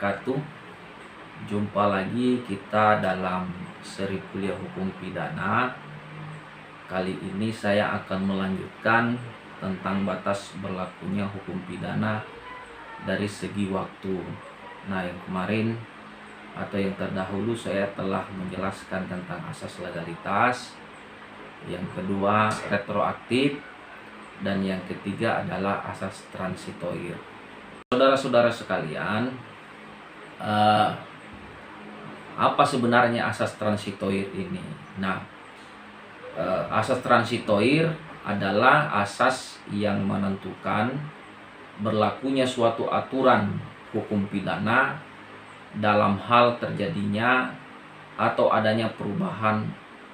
wabarakatuh. Jumpa lagi kita dalam seri kuliah hukum pidana. Kali ini saya akan melanjutkan tentang batas berlakunya hukum pidana dari segi waktu. Nah, yang kemarin atau yang terdahulu saya telah menjelaskan tentang asas legalitas, yang kedua retroaktif, dan yang ketiga adalah asas transitoir. Saudara-saudara sekalian, apa sebenarnya asas transitoir ini? Nah, asas transitoir adalah asas yang menentukan berlakunya suatu aturan hukum pidana dalam hal terjadinya atau adanya perubahan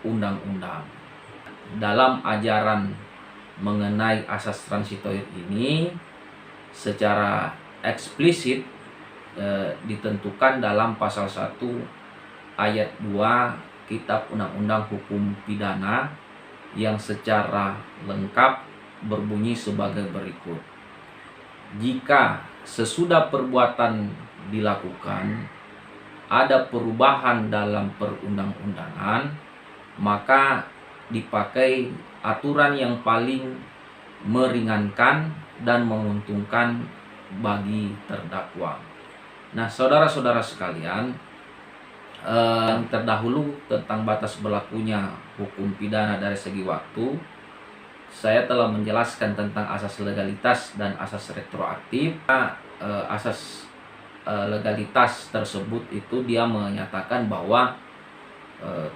undang-undang. Dalam ajaran mengenai asas transitoir ini secara eksplisit ditentukan dalam pasal 1 ayat 2 Kitab Undang-Undang Hukum Pidana yang secara lengkap berbunyi sebagai berikut. Jika sesudah perbuatan dilakukan ada perubahan dalam perundang-undangan, maka dipakai aturan yang paling meringankan dan menguntungkan bagi terdakwa. Nah, saudara-saudara sekalian, yang terdahulu tentang batas berlakunya hukum pidana dari segi waktu, saya telah menjelaskan tentang asas legalitas dan asas retroaktif. Asas legalitas tersebut itu dia menyatakan bahwa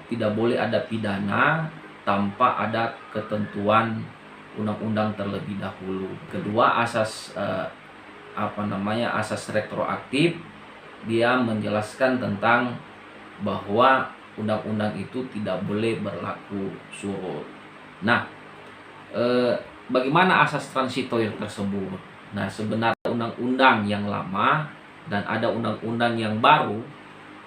tidak boleh ada pidana tanpa ada ketentuan undang-undang terlebih dahulu. Kedua, asas asas retroaktif, dia menjelaskan tentang bahwa undang-undang itu tidak boleh berlaku surut. Nah, bagaimana asas transitoir tersebut? Nah, sebenarnya undang-undang yang lama dan ada undang-undang yang baru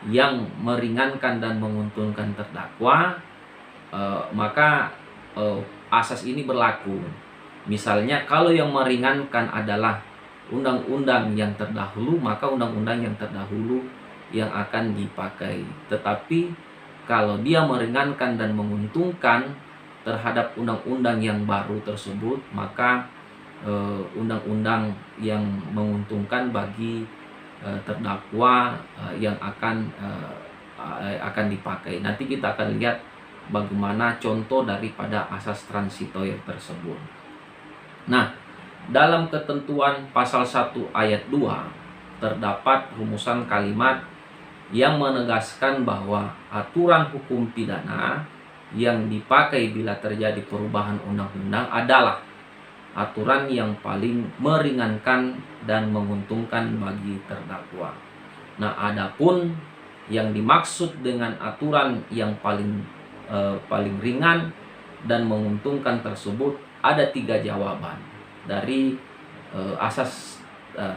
yang meringankan dan menguntungkan terdakwa, maka asas ini berlaku. Misalnya, kalau yang meringankan adalah undang-undang yang terdahulu, maka undang-undang yang terdahulu yang akan dipakai. Tetapi kalau dia meringankan dan menguntungkan terhadap undang-undang yang baru tersebut, maka undang-undang yang menguntungkan bagi terdakwa yang akan dipakai. Nanti kita akan lihat bagaimana contoh daripada asas transitoir tersebut. Nah, dalam ketentuan pasal 1 ayat 2 terdapat rumusan kalimat yang menegaskan bahwa aturan hukum pidana yang dipakai bila terjadi perubahan undang-undang adalah aturan yang paling meringankan dan menguntungkan bagi terdakwa. Nah, adapun yang dimaksud dengan aturan yang paling ringan dan menguntungkan tersebut, ada 3 jawaban dari asas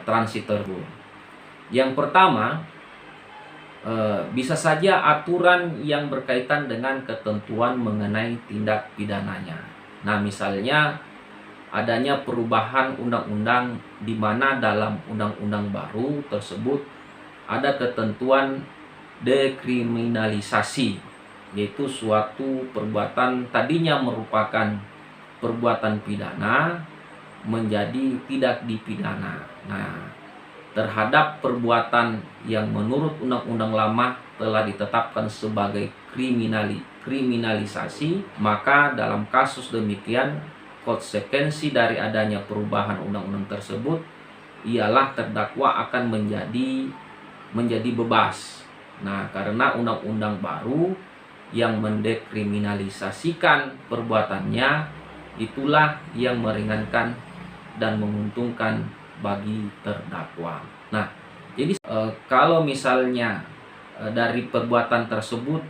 transitoir. Yang pertama, bisa saja aturan yang berkaitan dengan ketentuan mengenai tindak pidananya. Nah, misalnya adanya perubahan undang-undang di mana dalam undang-undang baru tersebut ada ketentuan dekriminalisasi, yaitu suatu perbuatan tadinya merupakan perbuatan pidana menjadi tidak dipidana. Nah, terhadap perbuatan yang menurut undang-undang lama telah ditetapkan sebagai kriminalisasi, maka dalam kasus demikian konsekuensi dari adanya perubahan undang-undang tersebut ialah terdakwa akan menjadi bebas. Nah, karena undang-undang baru yang mendekriminalisasikan perbuatannya itulah yang meringankan dan menguntungkan bagi terdakwa. Nah, jadi kalau misalnya dari perbuatan tersebut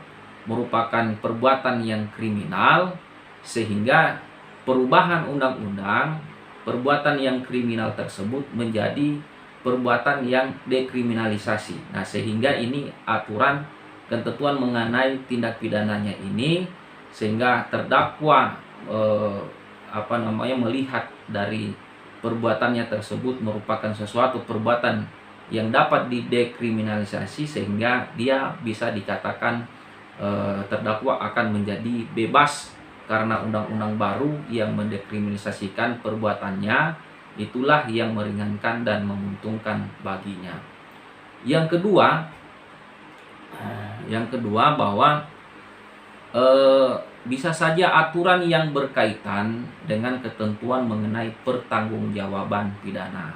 merupakan perbuatan yang kriminal, sehingga perubahan undang-undang perbuatan yang kriminal tersebut menjadi perbuatan yang dekriminalisasi. Nah, sehingga ini aturan ketentuan mengenai tindak pidananya ini, sehingga terdakwa melihat dari perbuatannya tersebut merupakan sesuatu perbuatan yang dapat didekriminalisasi sehingga dia bisa dikatakan terdakwa akan menjadi bebas karena undang-undang baru yang mendekriminalisasikan perbuatannya, itulah yang meringankan dan menguntungkan baginya. Yang kedua bahwa bisa saja aturan yang berkaitan dengan ketentuan mengenai pertanggungjawaban pidana.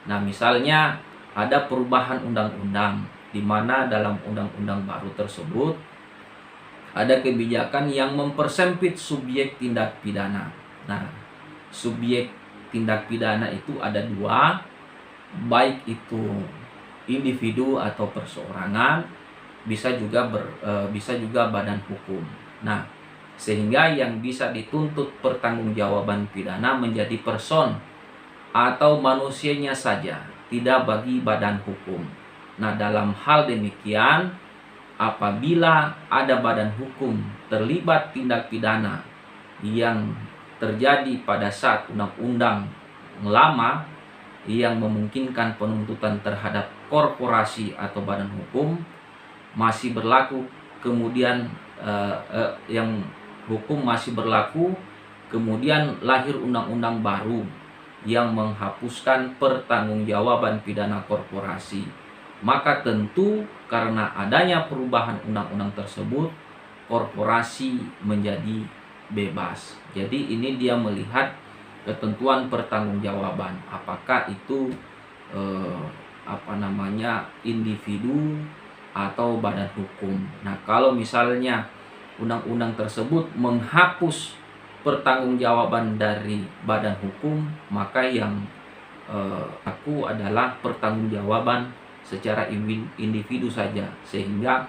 Nah, misalnya ada perubahan undang-undang di mana dalam undang-undang baru tersebut ada kebijakan yang mempersempit subjek tindak pidana. Nah, subjek tindak pidana itu ada dua, baik itu individu atau perseorangan, bisa juga badan hukum. Nah, sehingga yang bisa dituntut pertanggungjawaban pidana menjadi person atau manusianya saja, tidak bagi badan hukum. Nah, dalam hal demikian, apabila ada badan hukum terlibat tindak pidana yang terjadi pada saat undang-undang lama yang memungkinkan penuntutan terhadap korporasi atau badan hukum masih berlaku, kemudian yang hukum masih berlaku, kemudian lahir undang-undang baru yang menghapuskan pertanggungjawaban pidana korporasi, maka tentu karena adanya perubahan undang-undang tersebut, korporasi menjadi bebas. Jadi ini dia melihat ketentuan pertanggungjawaban, apakah itu individu atau badan hukum. Nah, kalau misalnya undang-undang tersebut menghapus pertanggungjawaban dari badan hukum, maka yang aku adalah pertanggungjawaban secara individu saja, sehingga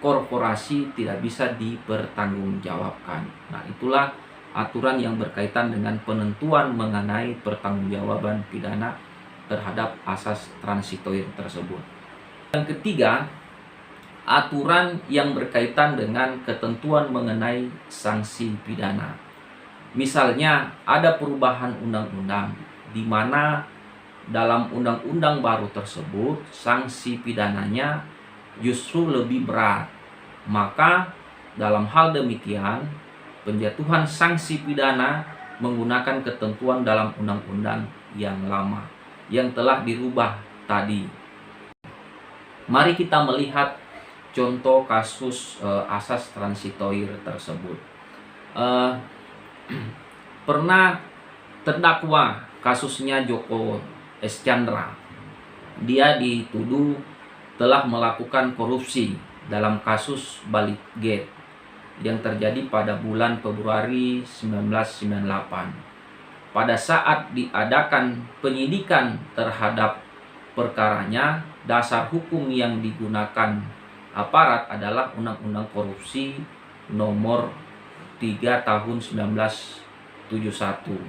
korporasi tidak bisa dipertanggungjawabkan. Nah, itulah aturan yang berkaitan dengan penentuan mengenai pertanggungjawaban pidana terhadap asas transitoir tersebut. Yang ketiga, aturan yang berkaitan dengan ketentuan mengenai sanksi pidana. Misalnya ada perubahan undang-undang di mana dalam undang-undang baru tersebut sanksi pidananya justru lebih berat. Maka dalam hal demikian, penjatuhan sanksi pidana menggunakan ketentuan dalam undang-undang yang lama yang telah dirubah tadi. Mari kita melihat contoh kasus asas transitoir tersebut. Pernah terdakwa kasusnya Joko S. Chandra. Dia dituduh telah melakukan korupsi dalam kasus Balitgate yang terjadi pada bulan Februari 1998. Pada saat diadakan penyidikan terhadap perkaranya, dasar hukum yang digunakan aparat adalah Undang-Undang Korupsi nomor 3 tahun 1971.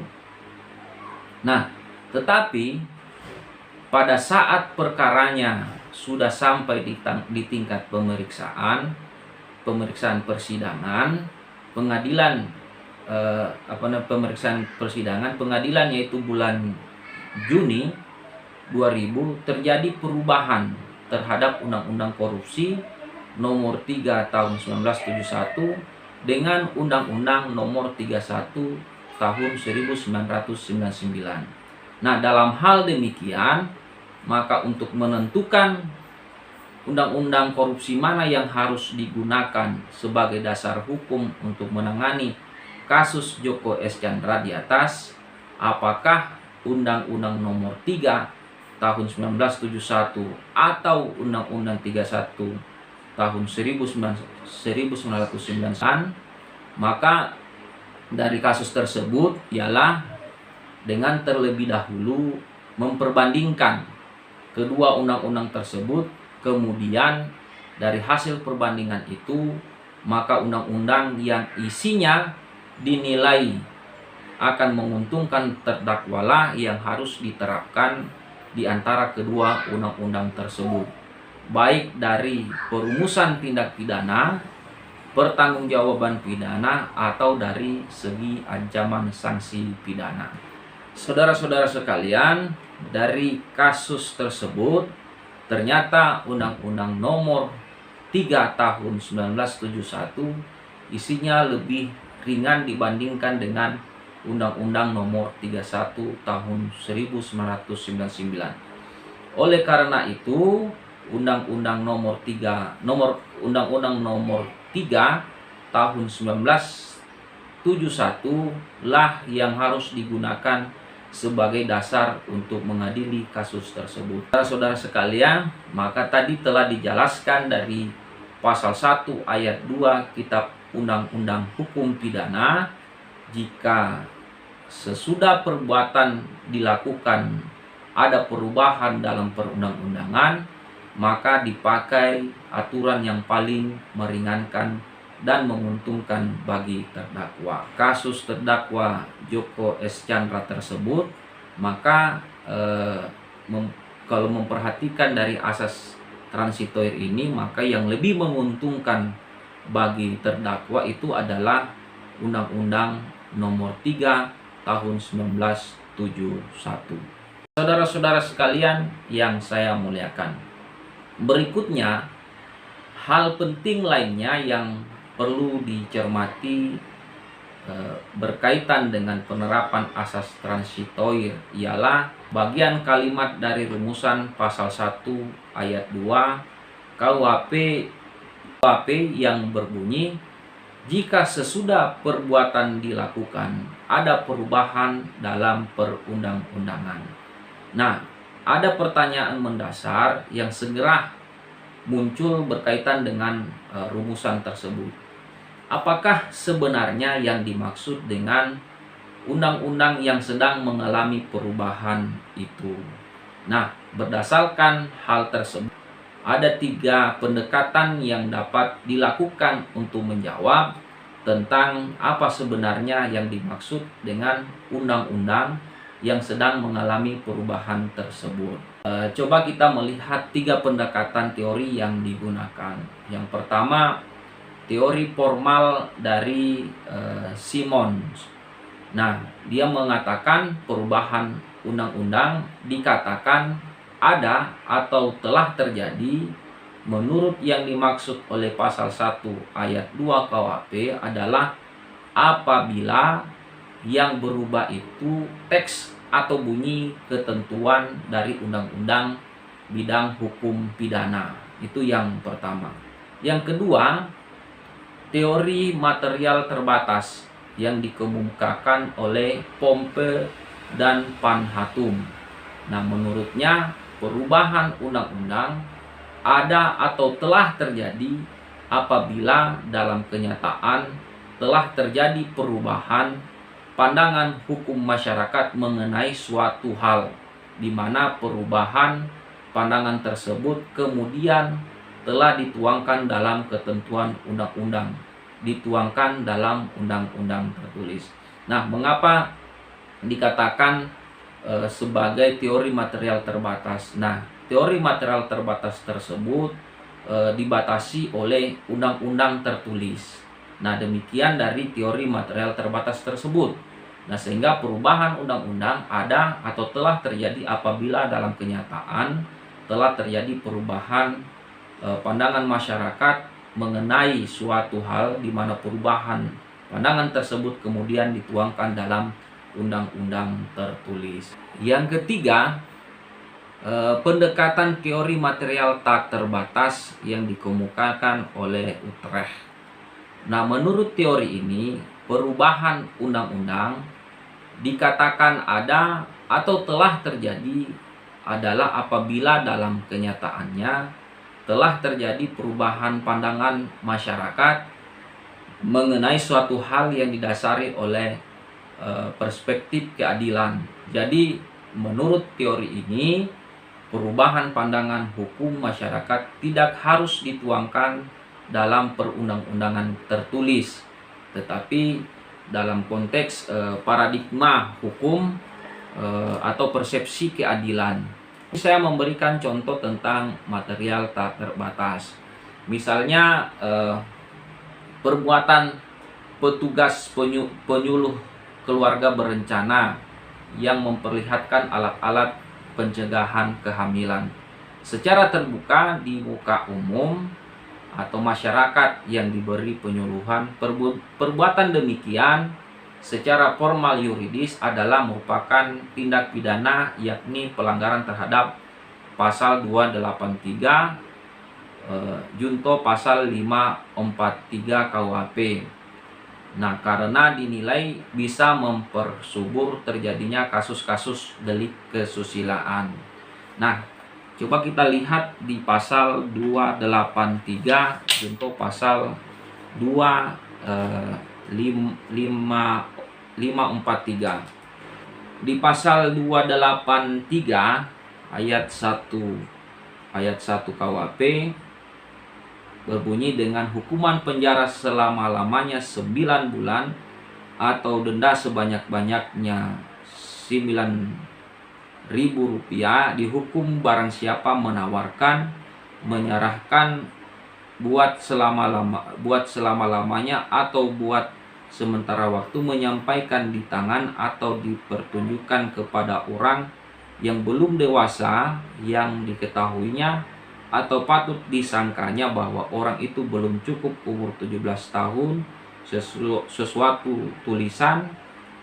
Nah, tetapi pada saat perkaranya sudah sampai di tingkat pemeriksaan persidangan, pengadilan yaitu bulan Juni 2000 terjadi perubahan terhadap Undang-Undang Korupsi nomor 3 tahun 1971 dengan Undang-Undang nomor 31 tahun 1999. Nah, dalam hal demikian, maka untuk menentukan undang-undang korupsi mana yang harus digunakan sebagai dasar hukum untuk menangani kasus Joko S. Chandra di atas, apakah Undang-Undang nomor 3 tahun 1971 atau Undang-Undang 31 tahun 1999, maka dari kasus tersebut ialah dengan terlebih dahulu memperbandingkan kedua undang-undang tersebut, kemudian dari hasil perbandingan itu maka undang-undang yang isinya dinilai akan menguntungkan terdakwalah yang harus diterapkan di antara kedua undang-undang tersebut, baik dari perumusan tindak pidana, pertanggungjawaban pidana, atau dari segi ancaman sanksi pidana. Saudara-saudara sekalian, dari kasus tersebut ternyata Undang-Undang Nomor 3 Tahun 1971 isinya lebih ringan dibandingkan dengan Undang-Undang Nomor 31 Tahun 1999. Oleh karena itu, Undang-Undang Nomor 3 Tahun 1971 lah yang harus digunakan sebagai dasar untuk mengadili kasus tersebut. Saudara-saudara sekalian, maka tadi telah dijelaskan dari pasal 1 ayat 2 Kitab Undang-Undang Hukum Pidana, jika sesudah perbuatan dilakukan ada perubahan dalam perundang-undangan, maka dipakai aturan yang paling meringankan dan menguntungkan bagi terdakwa. Kasus terdakwa Joko S. Chandra tersebut, maka kalau memperhatikan dari asas transitoir ini, maka yang lebih menguntungkan bagi terdakwa itu adalah Undang-Undang Nomor 3 Tahun 1971. Saudara-saudara sekalian yang saya muliakan, berikutnya hal penting lainnya yang perlu dicermati berkaitan dengan penerapan asas transitoir ialah bagian kalimat dari rumusan pasal 1 ayat 2 KUHP yang berbunyi, jika sesudah perbuatan dilakukan ada perubahan dalam perundang-undangan. Nah, ada pertanyaan mendasar yang segera muncul berkaitan dengan rumusan tersebut. Apakah sebenarnya yang dimaksud dengan undang-undang yang sedang mengalami perubahan itu? Nah, berdasarkan hal tersebut, ada 3 pendekatan yang dapat dilakukan untuk menjawab tentang apa sebenarnya yang dimaksud dengan undang-undang yang sedang mengalami perubahan tersebut. Coba kita melihat 3 pendekatan teori yang digunakan. Yang pertama, teori formal dari Simons. Nah, dia mengatakan perubahan undang-undang dikatakan ada atau telah terjadi menurut yang dimaksud oleh pasal 1 ayat 2 KUHP adalah apabila yang berubah itu teks atau bunyi ketentuan dari undang-undang bidang hukum pidana. Itu yang pertama. Yang kedua, teori material terbatas yang dikemukakan oleh Pompe dan Panhatum. Nah, menurutnya perubahan undang-undang ada atau telah terjadi apabila dalam kenyataan telah terjadi perubahan pandangan hukum masyarakat mengenai suatu hal, di mana perubahan pandangan tersebut kemudian telah dituangkan dalam ketentuan undang-undang, dituangkan dalam undang-undang tertulis. Nah, mengapa dikatakan sebagai teori material terbatas? Nah, teori material terbatas tersebut dibatasi oleh undang-undang tertulis. Nah, demikian dari teori material terbatas tersebut. Nah, sehingga perubahan undang-undang ada atau telah terjadi apabila dalam kenyataan telah terjadi perubahan pandangan masyarakat mengenai suatu hal, di mana perubahan pandangan tersebut kemudian dituangkan dalam undang-undang tertulis. Yang ketiga, pendekatan teori material tak terbatas yang dikemukakan oleh Utrecht. Nah, menurut teori ini, perubahan undang-undang dikatakan ada atau telah terjadi adalah apabila dalam kenyataannya telah terjadi perubahan pandangan masyarakat mengenai suatu hal yang didasari oleh perspektif keadilan. Jadi, menurut teori ini, perubahan pandangan hukum masyarakat tidak harus dituangkan dalam perundang-undangan tertulis, tetapi dalam konteks paradigma hukum atau persepsi keadilan. Saya memberikan contoh tentang material tak terbatas. Misalnya perbuatan petugas penyuluh keluarga berencana yang memperlihatkan alat-alat pencegahan kehamilan. secara terbuka di muka umum atau masyarakat yang diberi penyuluhan. Perbuatan demikian secara formal yuridis adalah merupakan tindak pidana, yakni pelanggaran terhadap pasal 283 junto pasal 543 KUHP. Nah, karena dinilai bisa mempersubur terjadinya kasus-kasus delik kesusilaan. Nah, coba kita lihat di pasal 283 junto pasal 543. Di pasal 283 ayat 1 KUHP berbunyi dengan hukuman penjara selama-lamanya 9 bulan atau denda sebanyak-banyaknya 9.000 rupiah, dihukum barang siapa menawarkan, menyerahkan buat selama-lamanya atau buat sementara waktu, menyampaikan di tangan atau dipertunjukkan kepada orang yang belum dewasa yang diketahuinya atau patut disangkanya bahwa orang itu belum cukup umur 17 tahun, sesuatu tulisan,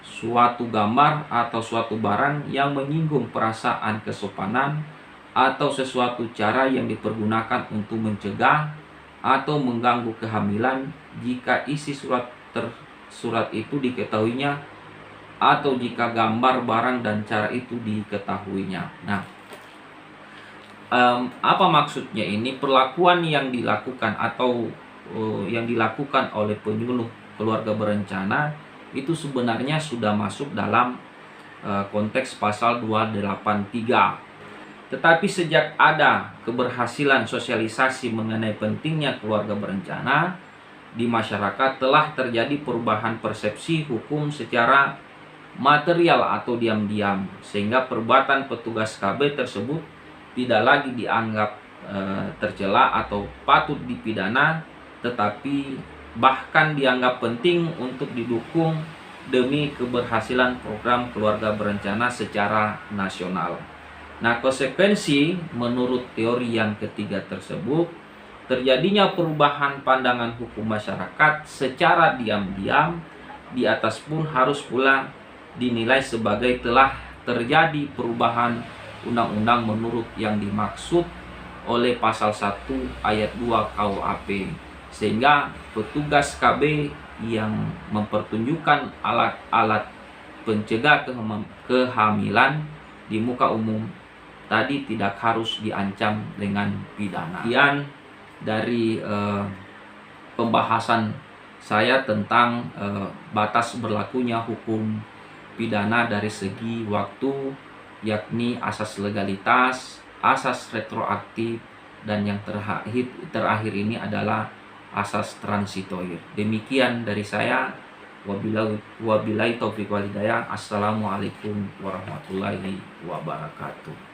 suatu gambar atau suatu barang yang menyinggung perasaan kesopanan atau sesuatu cara yang dipergunakan untuk mencegah atau mengganggu kehamilan jika isi surat itu diketahuinya atau jika gambar barang dan cara itu diketahuinya. Nah, apa maksudnya ini? Perlakuan yang dilakukan atau yang dilakukan oleh penyuluh keluarga berencana itu sebenarnya sudah masuk dalam konteks pasal 283. Tetapi sejak ada keberhasilan sosialisasi mengenai pentingnya keluarga berencana di masyarakat, telah terjadi perubahan persepsi hukum secara material atau diam-diam, sehingga perbuatan petugas KB tersebut tidak lagi dianggap tercela atau patut dipidana, tetapi bahkan dianggap penting untuk didukung demi keberhasilan program keluarga berencana secara nasional. Nah, konsekuensi menurut teori yang ketiga tersebut, terjadinya perubahan pandangan hukum masyarakat secara diam-diam di atas pun harus pula dinilai sebagai telah terjadi perubahan undang-undang menurut yang dimaksud oleh pasal 1 ayat 2 KUHP, sehingga petugas KB yang mempertunjukkan alat-alat pencegah kehamilan di muka umum tadi tidak harus diancam dengan pidana. Kemudian dari pembahasan saya tentang batas berlakunya hukum pidana dari segi waktu, yakni asas legalitas, asas retroaktif, dan yang terakhir ini adalah asas transitoir. Demikian dari saya. Wabillahi taufiq wal hidayah. Assalamualaikum warahmatullahi wabarakatuh.